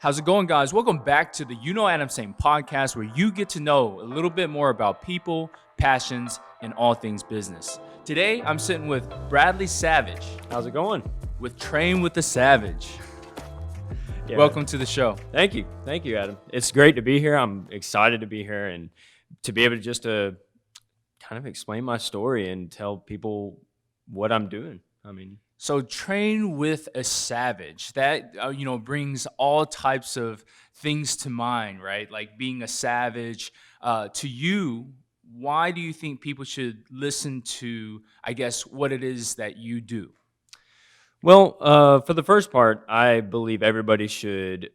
How's it going, guys? Welcome back to the UKnowAdamTsang podcast, where you get to know a little bit more about people, passions, and all things business. Today, I'm sitting with Bradley Savage How's it going? with Train with the Savage. Yeah. Welcome to the show. Thank you, Adam. It's great to be here. I'm excited to be here and to be able to just kind of explain my story and tell people what I'm doing. So, Train with a Savage, that brings all types of things to mind, right? Like being a savage. To you, why do you think people should listen to, I guess, what it is that you do? Well, for the first part, I believe everybody should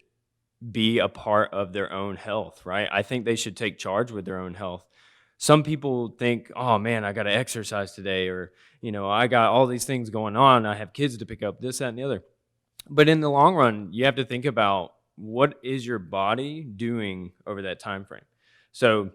be a part of their own health, right? I think they should take charge with their own health. Some people think, oh man, I got to exercise today, or, I got all these things going on. I have kids to pick up, this, that, and the other. But in the long run, you have to think about what is your body doing over that time frame. So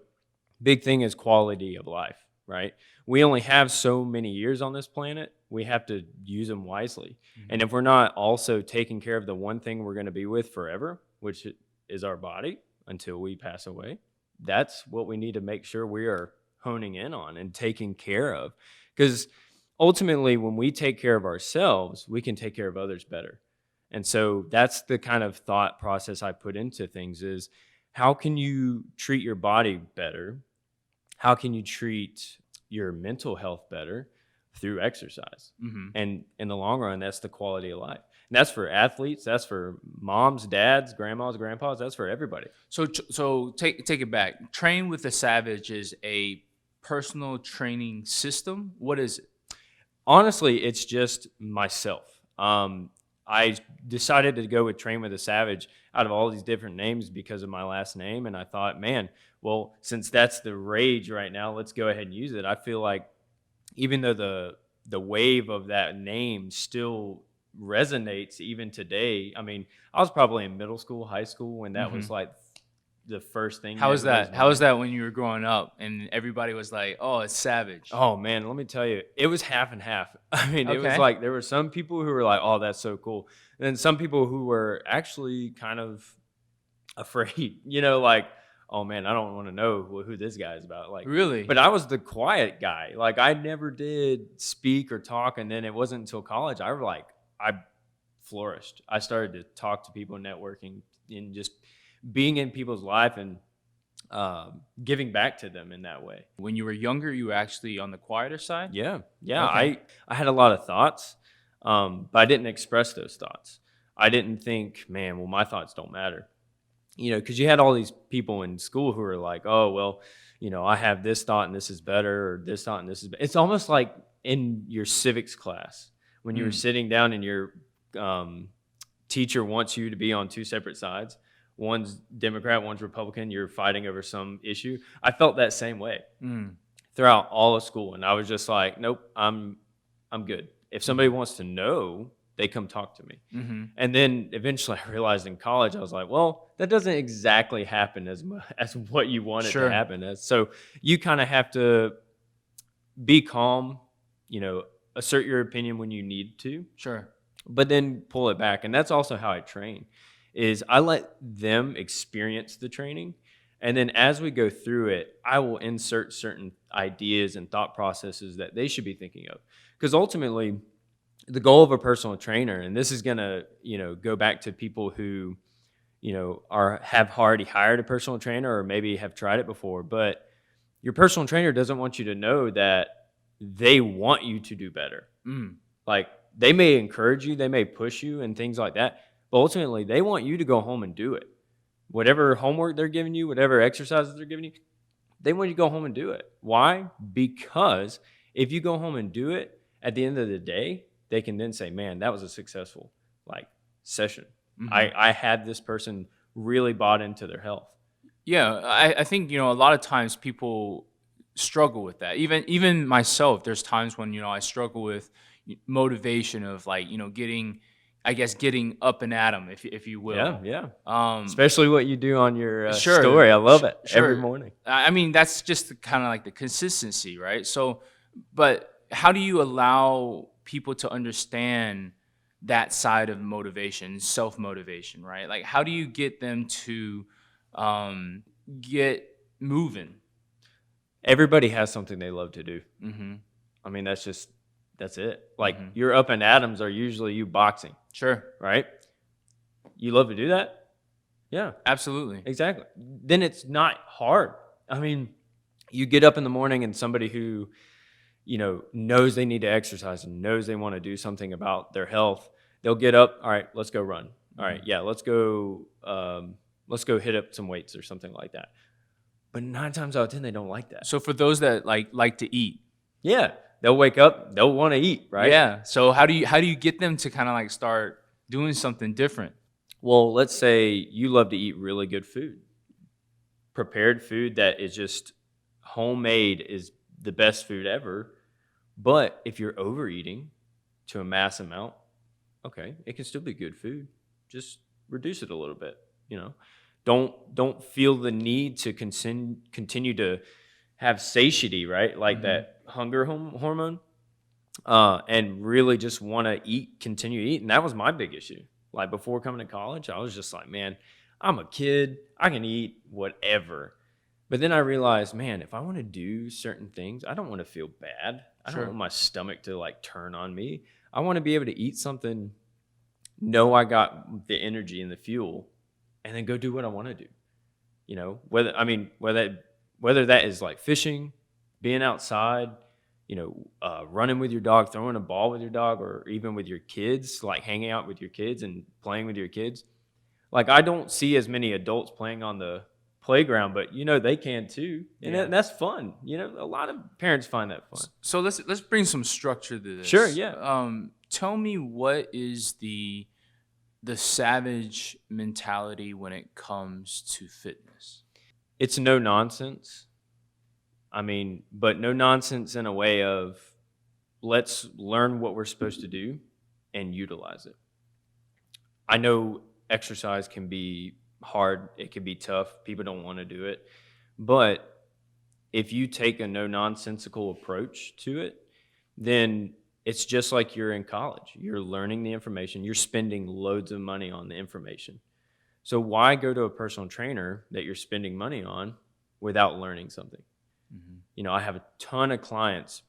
big thing is quality of life, right? We only have so many years on this planet. We have to use them wisely. Mm-hmm. And if we're not also taking care of the one thing we're going to be with forever, which is our body until we pass away, that's what we need to make sure we are honing in on and taking care of. Because ultimately, when we take care of ourselves, we can take care of others better. And so that's the kind of thought process I put into things is, how can you treat your body better? How can you treat your mental health better? Through exercise. Mm-hmm. And in the long run, that's the quality of life. And that's for athletes, that's for moms, dads, grandmas, grandpas, that's for everybody. So take it back. Train with the Savage is a personal training system. What is it? Honestly, it's just myself. I decided to go with Train with the Savage out of all these different names because of my last name. And I thought, man, well, since that's the rage right now, let's go ahead and use it. I feel like even though the wave of that name still resonates even today. I mean, I was probably in middle school, high school when that was like the first thing. How was that? How was that when you were growing up and everybody was like, oh, it's Savage? Oh, man, let me tell you, it was half and half. I mean, It was like there were some people who were like, oh, that's so cool. And then some people who were actually kind of afraid, like, oh man, I don't want to know who this guy is about. Like, really? But I was the quiet guy. Like, I never did speak or talk. And then it wasn't until college I flourished. I started to talk to people, networking, and just being in people's life and giving back to them in that way. When you were younger, you were actually on the quieter side? Yeah. Okay. I had a lot of thoughts, but I didn't express those thoughts. I didn't think, man, well, my thoughts don't matter. Because you had all these people in school who were like, oh, well, I have this thought and this is better, or this thought and this is better. It's almost like in your civics class when you were sitting down and your teacher wants you to be on two separate sides. One's Democrat, one's Republican. You're fighting over some issue. I felt that same way throughout all of school. And I was just like, nope, I'm good. If somebody wants to know, they come talk to me. Mm-hmm. And then eventually I realized in college, I was like, well, that doesn't exactly happen as what you want it to happen. So you kind of have to be calm, assert your opinion when you need to. Sure. But then pull it back. And that's also how I train, is I let them experience the training. And then as we go through it, I will insert certain ideas and thought processes that they should be thinking of. Because ultimately, the goal of a personal trainer, and this is going to, go back to people who, have already hired a personal trainer or maybe have tried it before, but your personal trainer doesn't want you to know that they want you to do better. Like, they may encourage you, they may push you and things like that, but ultimately they want you to go home and do it. Whatever homework they're giving you, whatever exercises they're giving you, they want you to go home and do it. Why? Because if you go home and do it, at the end of the day, they can then say, man, that was a successful session. Mm-hmm. I had this person really bought into their health. Yeah, I think, a lot of times people struggle with that. Even myself, there's times when, I struggle with motivation of getting up and at 'em, if you will. Yeah. Especially what you do on your story. I love it every morning. I mean, that's just kind of like the consistency, right? So, but how do you allow people to understand that side of motivation, self-motivation, right? Like how do you get them to um, get moving? Everybody has something they love to do. Mm-hmm. I mean, that's it. Like Mm-hmm. your up and atoms are usually you boxing, Sure. right? You love to do that? Yeah, Absolutely. exactly. Then it's not hard. I mean, you get up in the morning and somebody who, knows they need to exercise and knows they want to do something about their health, they'll get up, all right, let's go run. All right, Mm-hmm. yeah, let's go hit up some weights or something like that. But 9 times out of 10 they don't like that. So for those that like to eat, Yeah, they'll wake up, they'll want to eat, right? yeah. So how do you get them to kind of like start doing something different? Well, let's say you love to eat really good food. Prepared food that is just homemade is the best food ever. But if you're overeating to a mass amount, okay, it can still be good food. Just reduce it a little bit, you know. Don't feel the need to continue to have satiety, right? Like Mm-hmm. that hunger hormone. And really just want to continue to eat. And that was my big issue. Like before coming to college, I was just like, man, I'm a kid. I can eat whatever. But then I realized, man, if I want to do certain things, I don't want to feel bad. I don't Sure. want my stomach to like turn on me. I want to be able to eat something, know I got the energy and the fuel, and then go do what I want to do. Whether that is like fishing, being outside, running with your dog, throwing a ball with your dog, or even with your kids, like hanging out with your kids and playing with your kids. Like I don't see as many adults playing on the playground, but they can too, and Yeah. that's fun. A lot of parents find that fun. So let's bring some structure to Sure, this. yeah. Tell me what is the savage mentality when it comes to fitness? It's no nonsense. But no nonsense in a way of let's learn what we're supposed to do and utilize it. I know exercise can be hard, it can be tough, people don't want to do it. But if you take a no nonsensical approach to it, then it's just like you're in college. You're learning the information, you're spending loads of money on the information. So why go to a personal trainer that you're spending money on without learning something? Mm-hmm. I have a ton of clients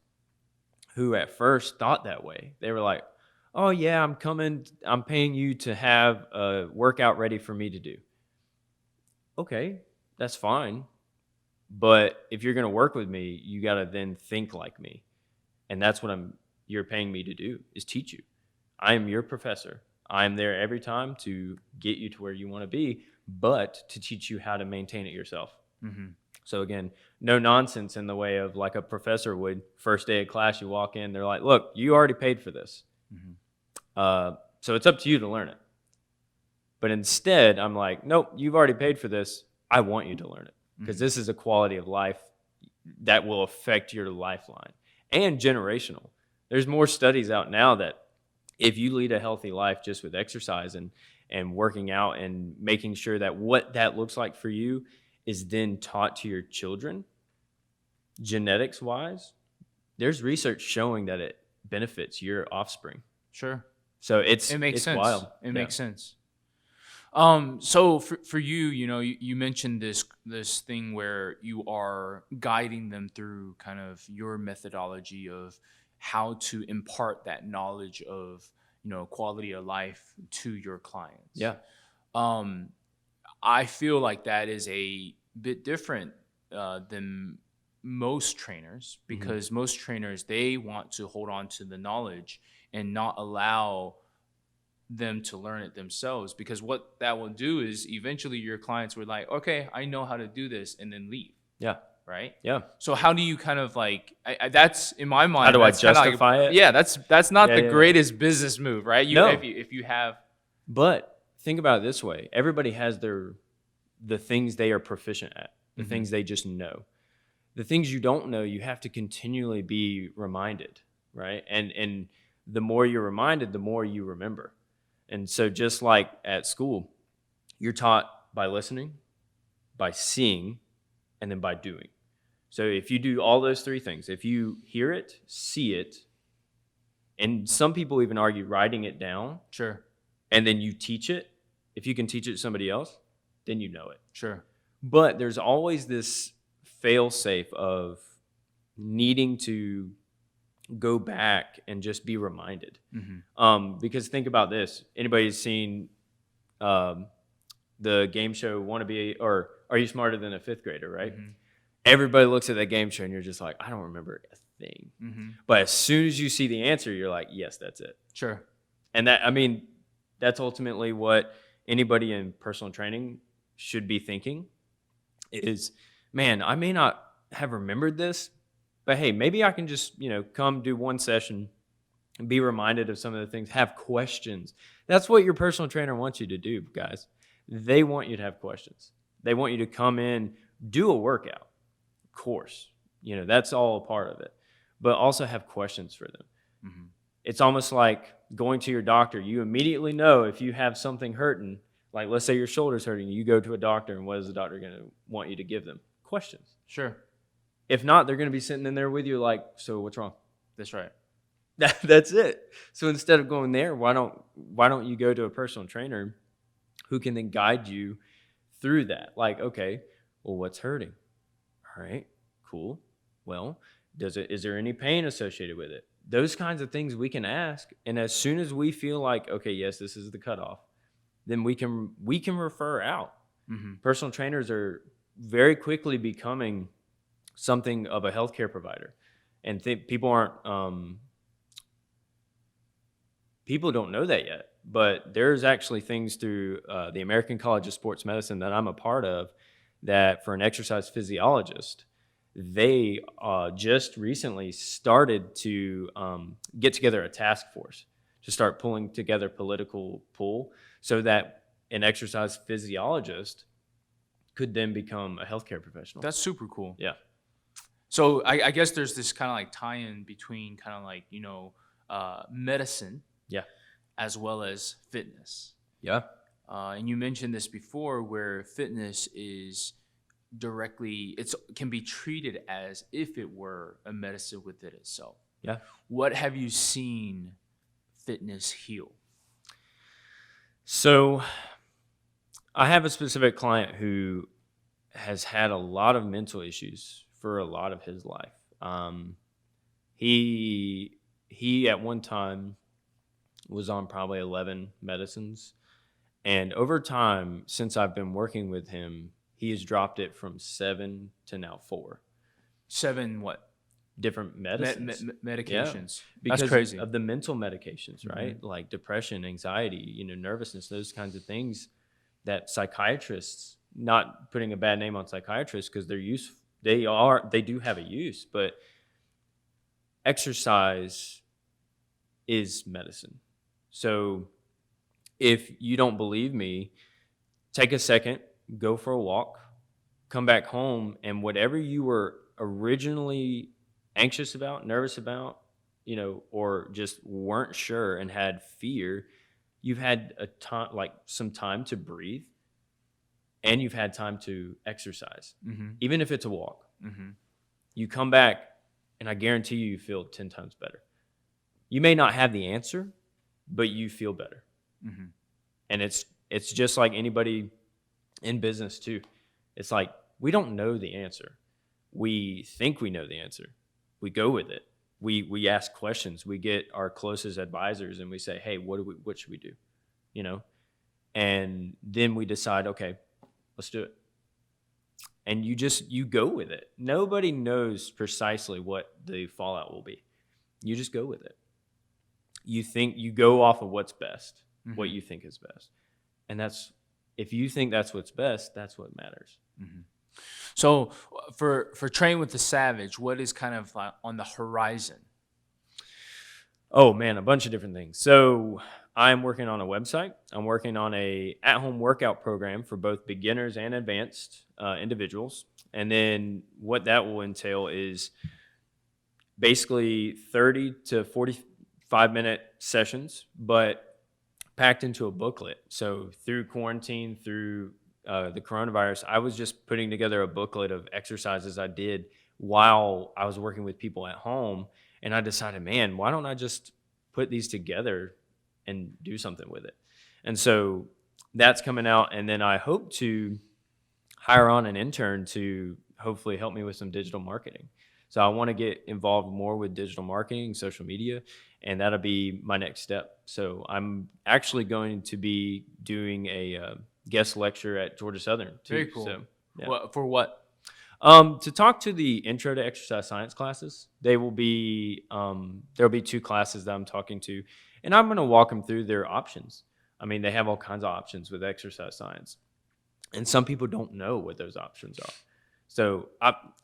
who at first thought that way. They were like, oh, yeah, I'm paying you to have a workout ready for me to do. Okay, that's fine. But if you're going to work with me, you got to then think like me. And that's what you're paying me to do, is teach you. I am your professor. I'm there every time to get you to where you want to be, but to teach you how to maintain it yourself. Mm-hmm. So again, no nonsense in the way of like a professor would. First day of class, you walk in, they're like, look, you already paid for this. Mm-hmm. So it's up to you to learn it. But instead, I'm like, nope, you've already paid for this. I want you to learn it because this is a quality of life that will affect your lifeline and generational. There's more studies out now that if you lead a healthy life just with exercise and working out and making sure that what that looks like for you is then taught to your children, genetics wise, there's research showing that it benefits your offspring. Sure. So It makes it's sense. wild. It makes sense. So for you, you mentioned this thing where you are guiding them through kind of your methodology of how to impart that knowledge of, quality of life to your clients. Yeah. Um, I feel like that is a bit different than most trainers because most trainers, they want to hold on to the knowledge and not allow them to learn it themselves, because what that will do is eventually your clients were like, okay, I know how to do this, and then leave. Yeah. Right. Yeah. So how do you kind of like, that's in my mind, How do I that's kinda justify like, it? yeah, that's not the Yeah. greatest business move, right? No. If you have, But think about it this way. Everybody has the things they are proficient at, the things they just know. The things you don't know, you have to continually be reminded, right? And the more you're reminded, the more you remember. And so just like at school, you're taught by listening, by seeing, and then by doing. So if you do all those three things, if you hear it, see it, And some people even argue writing it down Sure. and then you teach it. If you can teach it to somebody else, then you know it. Sure. But there's always this fail safe of needing to go back and just be reminded. Because think about this. Anybody seen the game show Wannabe or Are You Smarter Than a Fifth Grader, right? Everybody looks at that game show and you're just like, I don't remember a thing. But as soon as you see the answer, you're like, yes, that's it. Sure. And that, I mean, that's ultimately what anybody in personal training should be thinking is, man, I may not have remembered this, but hey, maybe I can just, come do one session and be reminded of some of the things, have questions. That's what your personal trainer wants you to do, guys. They want you to have questions. They want you to come in, do a workout, of course. That's all a part of it, but also have questions for them. It's almost like going to your doctor. You immediately know if you have something hurting, like let's say your shoulder's hurting, you go to a doctor, and what is the doctor going to want you to give them? Questions. Sure. If not, they're going to be sitting in there with you like, so what's wrong? That's right. That's it. So instead of going there, why don't you go to a personal trainer who can then guide you through that? Like, okay, well, what's hurting? All right, cool. Well, is there any pain associated with it? Those kinds of things we can ask, and as soon as we feel like, okay, yes, this is the cutoff, then we can refer out. Personal trainers are very quickly becoming something of a healthcare provider, and people don't know that yet. But there's actually things through the American College of Sports Medicine that I'm a part of that for an exercise physiologist, they just recently started to get together a task force to start pulling together political pull so that an exercise physiologist could then become a healthcare professional. That's super cool. Yeah. So I guess there's this kind of like tie-in between kind of like, medicine Yeah. as well as fitness. Yeah. And you mentioned this before where fitness is can be treated as if it were a medicine within itself. Yeah. What have you seen fitness heal? So I have a specific client who has had a lot of mental issues for a lot of his life. He at one time was on probably 11 medicines. And over time, since I've been working with him, he has dropped it from 7 to now 4. 7 what? Different medicines. Medications. Yeah. Because that's crazy. of the mental medications, right? Like depression, anxiety, nervousness, those kinds of things that psychiatrists, not putting a bad name on psychiatrists because they do have a use, but exercise is medicine. So if you don't believe me, take a second, go for a walk, come back home, and whatever you were originally anxious about, nervous about, or just weren't sure and had fear, you've had some time to breathe, and you've had time to exercise, even if it's a walk. You come back, and I guarantee you feel 10 times better. You may not have the answer, but you feel better. And it's just like anybody in business too. It's like we don't know the answer. We think we know the answer. We go with it. We ask questions. We get our closest advisors and we say, hey, what should we do? And then we decide, okay, let's do it. And you go with it. Nobody knows precisely what the fallout will be. You just go with it. You go off of what's best, what you think is best. And if you think that's what's best, that's what matters. So for Train with the Savage, what is kind of on the horizon? Oh man, a bunch of different things. So I'm working on a website. I'm working on a at-home workout program for both beginners and advanced individuals. And then what that will entail is basically 30 to 45-minute sessions, but packed into a booklet. So through quarantine, through the coronavirus, I was just putting together a booklet of exercises I did while I was working with people at home. And I decided, man, why don't I just put these together and do something with it. And so that's coming out. And then I hope to hire on an intern to hopefully help me with some digital marketing. So I want to get involved more with digital marketing, social media, and that'll be my next step. So I'm actually going to be doing a guest lecture at Georgia Southern too. Very cool. So, yeah. For what? To talk to the intro to exercise science classes, there'll be 2 classes that I'm talking to, and I'm going to walk them through their options. I mean, they have all kinds of options with exercise science, and some people don't know what those options are. So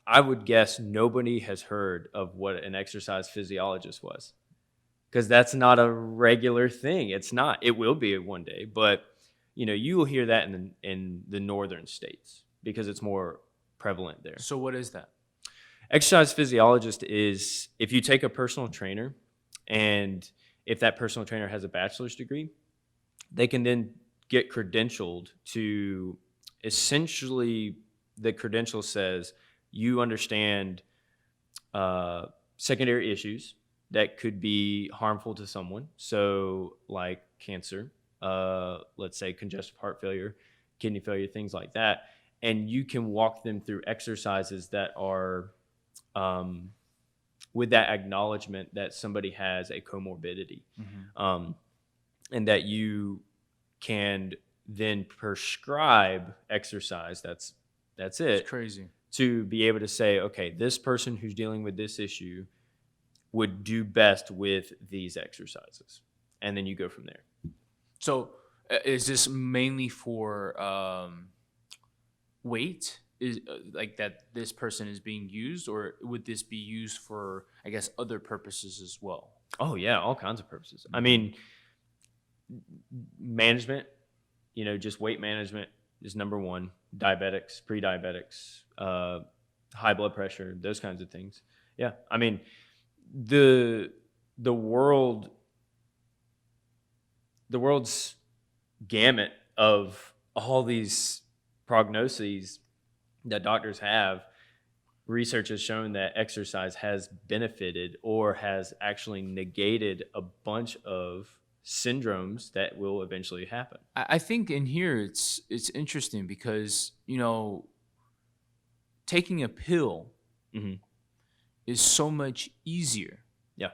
I would guess nobody has heard of what an exercise physiologist was, because that's not a regular thing. It's not. It will be one day, but you will hear that in the northern states because it's more prevalent there. So what is that? Exercise physiologist is if you take a personal trainer, and if that personal trainer has a bachelor's degree, they can then get credentialed to, essentially, the credential says you understand secondary issues that could be harmful to someone. So like cancer, let's say congestive heart failure, kidney failure, things like that. And you can walk them through exercises that are with that acknowledgement that somebody has a comorbidity, and that you can then prescribe exercise. That's it. It's crazy. To be able to say, okay, this person who's dealing with this issue would do best with these exercises, and then you go from there. So is this mainly for weight? Is like that this person is being used, or would this be used for, I guess, other purposes as well? Oh yeah, all kinds of purposes. I mean, management, just weight management is number one. Diabetics, pre-diabetics, high blood pressure, those kinds of things. Yeah, I mean, the world's gamut of all these prognoses that doctors have, research has shown that exercise has benefited or has actually negated a bunch of syndromes that will eventually happen. I think in here it's interesting because taking a pill is so much easier. Yeah.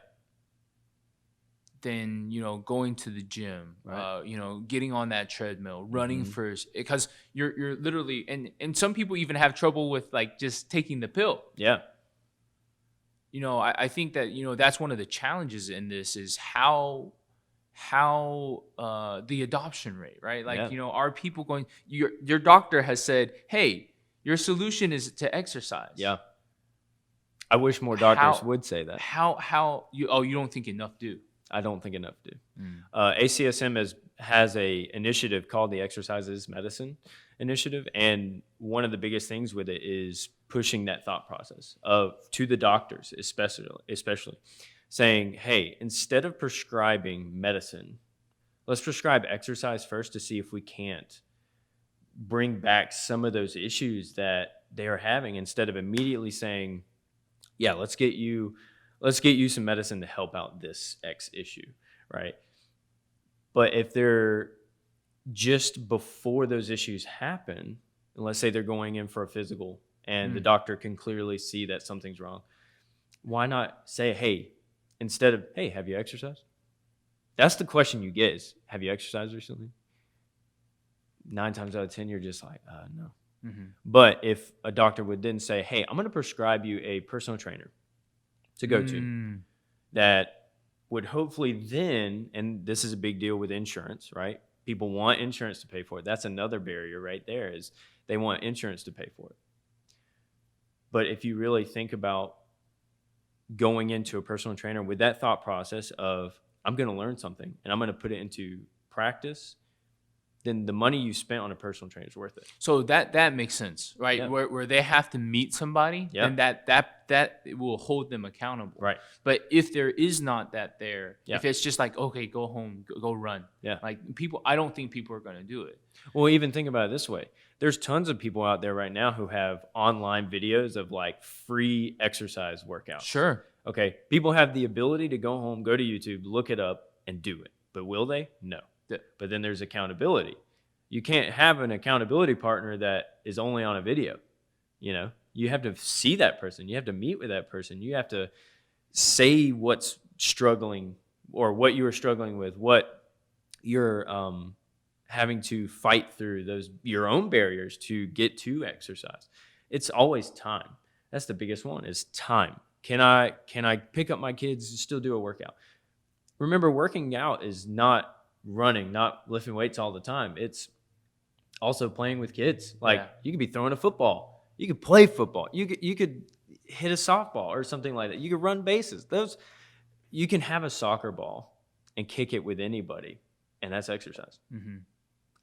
Than going to the gym, Right. Getting on that treadmill, running first, because you're literally, and some people even have trouble with like just taking the pill. Yeah. I think that that's one of the challenges in this is how the adoption rate, right? Like are people going? Your doctor has said, hey, your solution is to exercise. Yeah. I wish more doctors would say that. How you don't think enough do? I don't think enough do. ACSM has a initiative called the Exercises Medicine Initiative, and one of the biggest things with it is pushing that thought process to the doctors, especially saying, hey, instead of prescribing medicine, let's prescribe exercise first to see if we can't bring back some of those issues that they are having, instead of immediately saying, yeah, let's get you some medicine to help out this X issue, right? But if they're just before those issues happen, and let's say they're going in for a physical and the doctor can clearly see that something's wrong, why not say, hey, instead of, hey, have you exercised? That's the question you get is, have you exercised recently? 9 times out of 10, you're just like, no. But if a doctor would then say, hey, I'm going to prescribe you a personal trainer to go to, that would hopefully then, and this is a big deal with insurance, right? People want insurance to pay for it. That's another barrier right there, is they want insurance to pay for it. But if you really think about going into a personal trainer with that thought process of, I'm going to learn something and I'm going to put it into practice, then the money you spent on a personal trainer is worth it. So that makes sense, right? Yeah. Where they have to meet somebody, and that will hold them accountable. Right. But if there is not that there, Yeah. if it's just like, okay, go home, go run. Yeah. Like I don't think people are going to do it. Well, even think about it this way. There's tons of people out there right now who have online videos of like free exercise workouts. Sure. Okay, people have the ability to go home, go to YouTube, look it up, and do it. But will they? No. Yeah. But then there's accountability. You can't have an accountability partner that is only on a video. You have to see that person. You have to meet with that person. You have to say what's struggling or what you are struggling with, what you're having to fight through, those your own barriers to get to exercise. It's always time. That's the biggest one, is time. Can I pick up my kids and still do a workout? Remember, working out is not running, not lifting weights all the time. It's also playing with kids. Like, you could be throwing a football. You could play football. You could hit a softball or something like that. You could run bases. You can have a soccer ball and kick it with anybody, and that's exercise. Mm-hmm.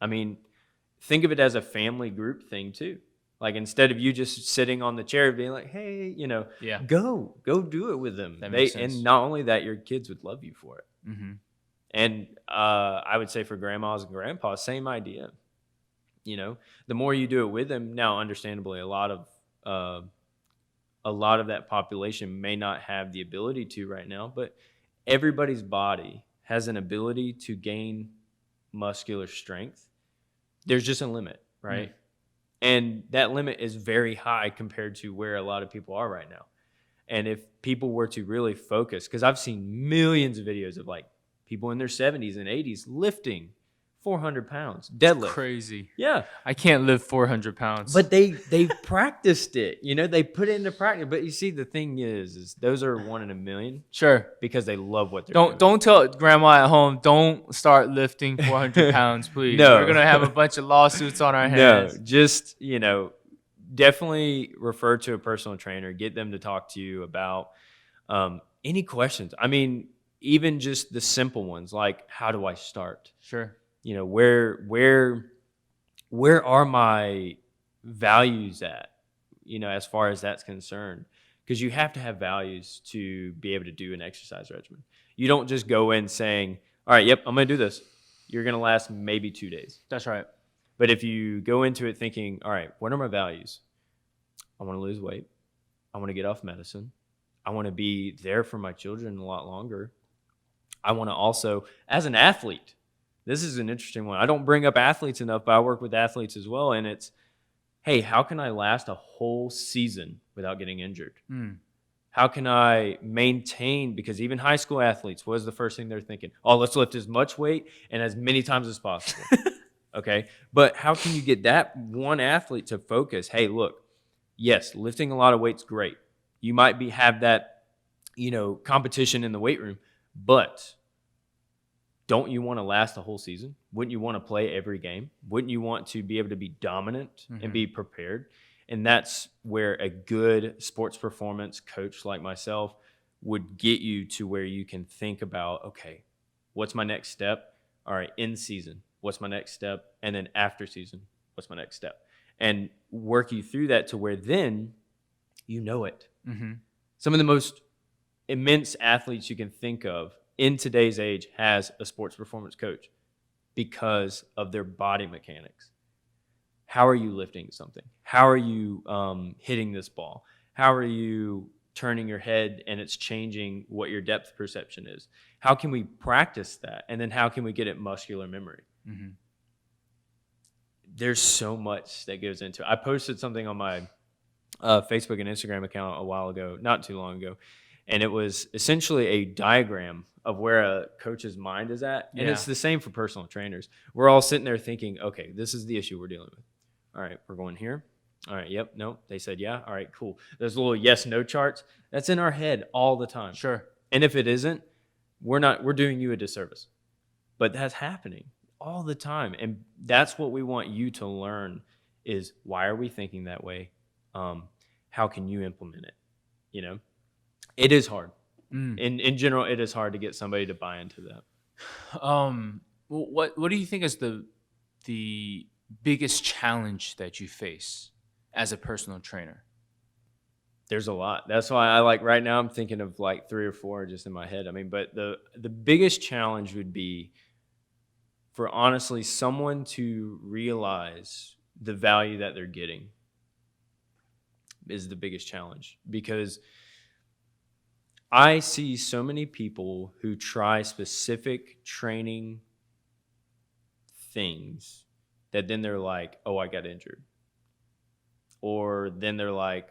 I mean, think of it as a family group thing too. Like, instead of you just sitting on the chair being like, hey, go do it with them. That makes sense. And not only that, your kids would love you for it. Mm-hmm. And I would say for grandmas and grandpas, same idea. The more you do it with them, now understandably, a lot of that population may not have the ability to right now, but everybody's body has an ability to gain muscular strength. There's just a limit, right? Mm. And that limit is very high compared to where a lot of people are right now. And if people were to really focus, because I've seen millions of videos of like people in their 70s and 80s lifting 400 pounds, deadlift. It's crazy. Yeah. I can't lift 400 pounds. But they practiced it. They put it into practice. But you see, the thing is those are 1 in a million. Sure. Because they love what they're doing. Don't tell grandma at home, don't start lifting 400 pounds, please. No. We're going to have a bunch of lawsuits on our hands. No, just, definitely refer to a personal trainer. Get them to talk to you about any questions. I mean, even just the simple ones, like, how do I start? Sure. Where are my values at, as far as that's concerned? Because you have to have values to be able to do an exercise regimen. You don't just go in saying, all right, yep, I'm going to do this. You're going to last maybe 2 days. That's right. But if you go into it thinking, all right, what are my values? I want to lose weight. I want to get off medicine. I want to be there for my children a lot longer. I want to also, as an athlete, this is an interesting one. I don't bring up athletes enough, but I work with athletes as well. And it's, hey, how can I last a whole season without getting injured? Mm. How can I maintain, because even high school athletes, what is the first thing they're thinking? Oh, let's lift as much weight and as many times as possible. Okay. But how can you get that one athlete to focus? Hey, look, yes, lifting a lot of weight's great. You might have that, competition in the weight room, but don't you want to last the whole season? Wouldn't you want to play every game? Wouldn't you want to be able to be dominant and be prepared? And that's where a good sports performance coach like myself would get you to where you can think about, okay, what's my next step? All right, in season, what's my next step? And then after season, what's my next step? And work you through that to where then you know it. Mm-hmm. Some of the most immense athletes you can think of in today's age has a sports performance coach because of their body mechanics. How are you lifting something? How are you hitting this ball? How are you turning your head and it's changing what your depth perception is? How can we practice that? And then how can we get it muscular memory? Mm-hmm. There's so much that goes into it. I posted something on my Facebook and Instagram account a while ago, not too long ago, and it was essentially a diagram of where a coach's mind is at. And it's the same for personal trainers. We're all sitting there thinking, okay, this is the issue we're dealing with. All right, we're going here. All right, yep, no. They said, yeah. All right, cool. There's little yes, no charts. That's in our head all the time. Sure. And if it isn't, we're doing you a disservice. But that's happening all the time. And that's what we want you to learn is, why are we thinking that way? How can you implement it? It is hard. In general, it is hard to get somebody to buy into that. What do you think is the biggest challenge that you face as a personal trainer? There's a lot. That's why right now I'm thinking of like 3 or 4 just in my head. I mean, but the biggest challenge would be for honestly someone to realize the value that they're getting is the biggest challenge, because I see so many people who try specific training things that then they're like, oh, I got injured. Or then they're like,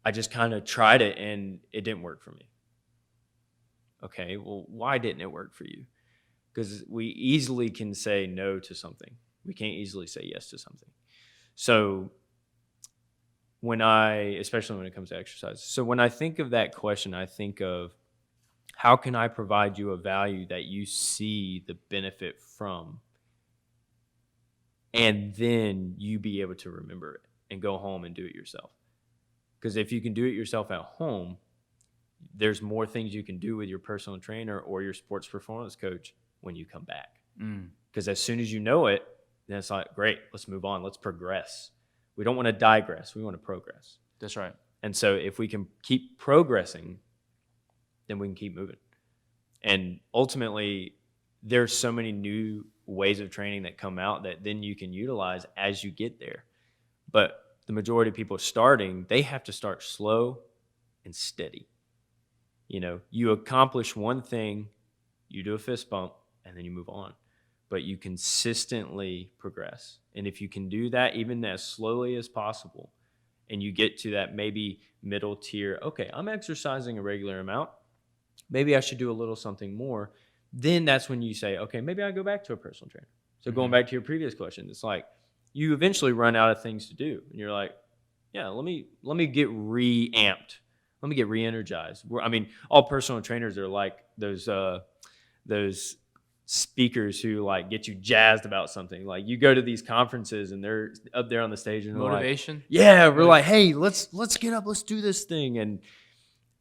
I just kind of tried it and it didn't work for me. Okay, well, why didn't it work for you? Because we easily can say no to something. We can't easily say yes to something. So especially when it comes to exercise. So when I think of that question, I think of how can I provide you a value that you see the benefit from, and then you be able to remember it and go home and do it yourself. Because if you can do it yourself at home, there's more things you can do with your personal trainer or your sports performance coach when you come back. Because as soon as you know it, then it's like, great, let's move on. Let's progress. We don't want to digress. We want to progress. That's right. And so if we can keep progressing, then we can keep moving. And ultimately, there's so many new ways of training that come out that then you can utilize as you get there. But the majority of people starting, they have to start slow and steady. You accomplish one thing, you do a fist bump, and then you move on. But you consistently progress. And if you can do that even as slowly as possible, and you get to that maybe middle tier, okay, I'm exercising a regular amount, maybe I should do a little something more, then that's when you say, okay, maybe I go back to a personal trainer. So going back to your previous question, it's like you eventually run out of things to do. And you're like, yeah, let me get re-amped. Let me get re-energized. I mean, all personal trainers are like those speakers who like get you jazzed about something. Like you go to these conferences and they're up there on the stage and Motivation. Like, yeah, we're like, hey, let's get up, let's do this thing.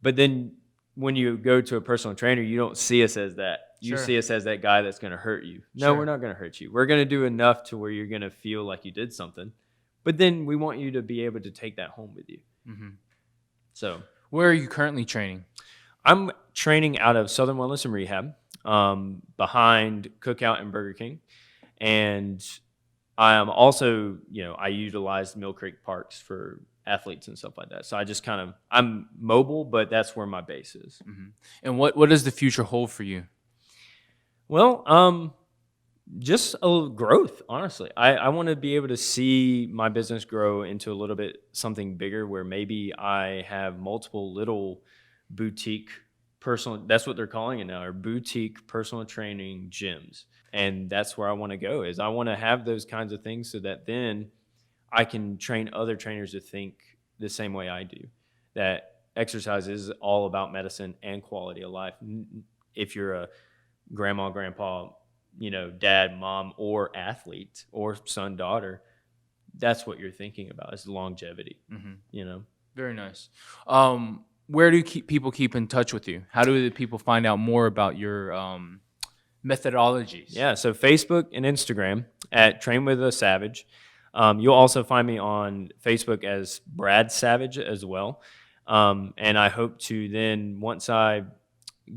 But then when you go to a personal trainer, you don't see us as that. You see us as that guy that's going to hurt you. No, we're not going to hurt you. We're going to do enough to where you're going to feel like you did something. But then we want you to be able to take that home with you. So where are you currently training? I'm training out of Southern Wellness and Rehab, behind Cookout and Burger King. And I am also, I utilize Mill Creek Parks for athletes and stuff like that. So I just I'm mobile, but that's where my base is. And what does the future hold for you? Well, just a growth, honestly. I want to be able to see my business grow into a little bit something bigger where maybe I have multiple little boutique that's what they're calling it now, or boutique personal training gyms. And that's where I want to go, is I want to have those kinds of things so that then I can train other trainers to think the same way I do, that exercise is all about medicine and quality of life. If you're a grandma, grandpa, dad, mom, or athlete, or son, daughter, that's what you're thinking about, is longevity. Very nice. Where do people keep in touch with you? How do the people find out more about your methodologies? Yeah, so Facebook and Instagram at Train with a Savage. You'll also find me on Facebook as Brad Savage as well. And I hope to then, once I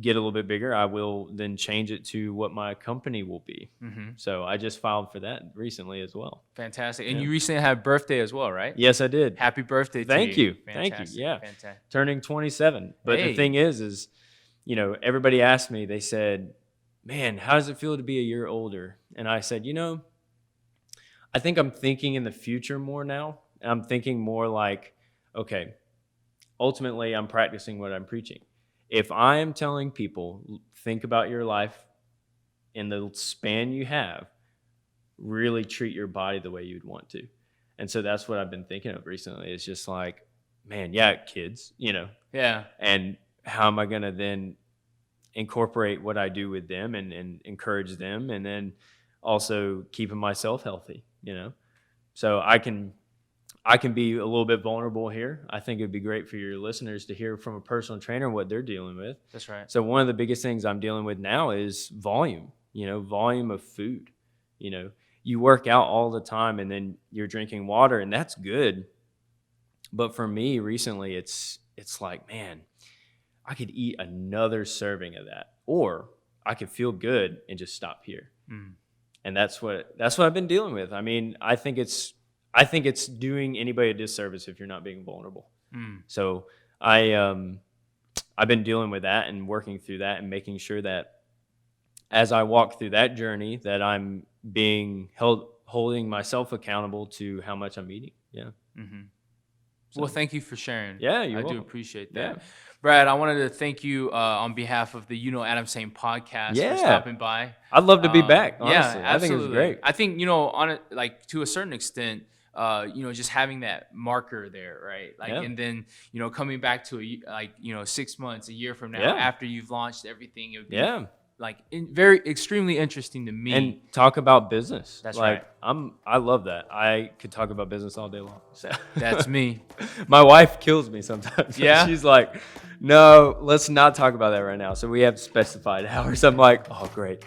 get a little bit bigger, I will then change it to what my company will be. So I just filed for that recently as well. Fantastic. And you recently had a birthday as well, right? Yes, I did. Happy birthday to Thank you. you. Thank you. Yeah. Fantastic. Turning 27. But the thing is, everybody asked me, they said, man, how does it feel to be a year older? And I said, I think I'm thinking in the future more now. I'm thinking more like, okay, ultimately I'm practicing what I'm preaching. If I am telling people, think about your life in the span you have, really treat your body the way you'd want to. And so that's what I've been thinking of recently. It's just like, man, yeah, kids, Yeah. And how am I going to then incorporate what I do with them and encourage them, and then also keeping myself healthy, So I can be a little bit vulnerable here. I think it'd be great for your listeners to hear from a personal trainer what they're dealing with. That's right. So one of the biggest things I'm dealing with now is volume, volume of food. You work out all the time and then you're drinking water, and that's good. But for me recently, it's like, man, I could eat another serving of that, or I could feel good and just stop here. And that's what I've been dealing with. I mean, I think it's doing anybody a disservice if you're not being vulnerable. So I I've been dealing with that and working through that and making sure that as I walk through that journey, that I'm being holding myself accountable to how much I'm eating. Yeah. Mm-hmm. Well, thank you for sharing. Yeah, you're I welcome. do appreciate Yeah. that. Brad, I wanted to thank you on behalf of the Adam podcast for stopping by. I'd love to be back, Yeah, honestly. I think it was absolutely. great. I think, on it, like to a certain extent, just having that marker there, right? Like, Yeah. and then, coming back to 6 months, a year from now, Yeah. after you've launched everything, it would be Yeah. like very extremely interesting to me. And talk about business. That's like, right. I love that. I could talk about business all day long. So. That's me. My wife kills me sometimes. Yeah? She's like, no, let's not talk about that right now. So we have specified hours. I'm like, oh, great.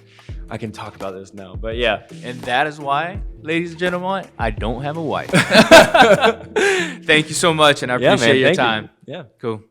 I can talk about this now. But yeah. And that is why, ladies and gentlemen, I don't have a wife. Thank you so much, and I appreciate your time. Yeah. Cool.